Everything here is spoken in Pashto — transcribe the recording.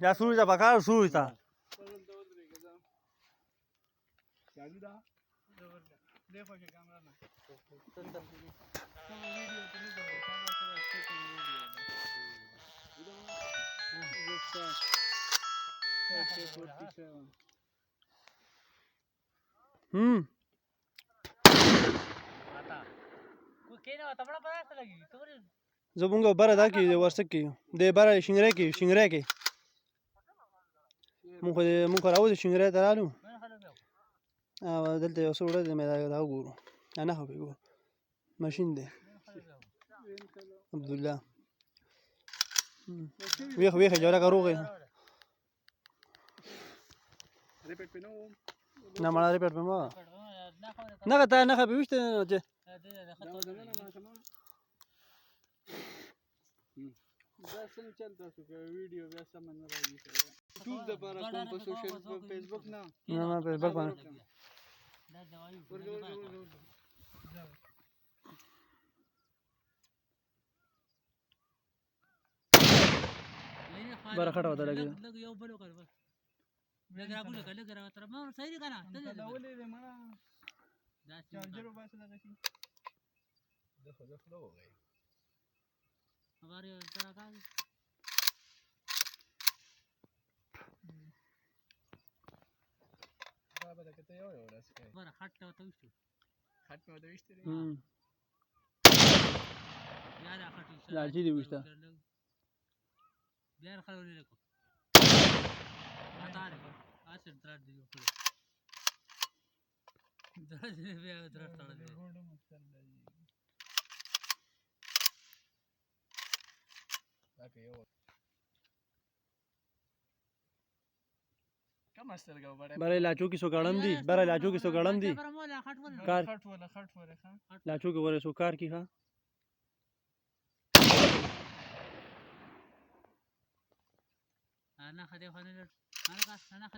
या सुईचा बघा सुईचा زبونگا برا دا کی ورسک کی د برا شنگره کی مونږ راو د شنگره ته رالو دلته یو څه وړه مې دا وګورو نه خو به ګورو ماشین دی عبدالله ویخ جوړه کاروغه نه مړه ریپټ په ما نه تا نه خبي وشته چې دا څنګه چلته شو ویډیو بیا سم نه راځي ټول د بار کوم په سوشل فیسبوک نه ما فیسبوک باندې دا دوايي بار خټه وته لګي لګ یو بل وکړ لګ راغله لګ راغله تر ما صحیح کنه ته ولې دې مړه دا چارجر وباسه دا شي دغه فلو وګي हमारे तरह का بابا دا کته یو راس کوي بار خټ ته وشته خټ مې وشته یا دا خټ لا جی دی وشته بیا خلونه لکو متا نه اسه درد دی په درد دی بیا درد تړل دی برای لاچو کی سو گړم دی برای لاچو کی سو گړم دی کار خټ ولا لاچو کی ورے سو کار کی ها انا خدای خانه انا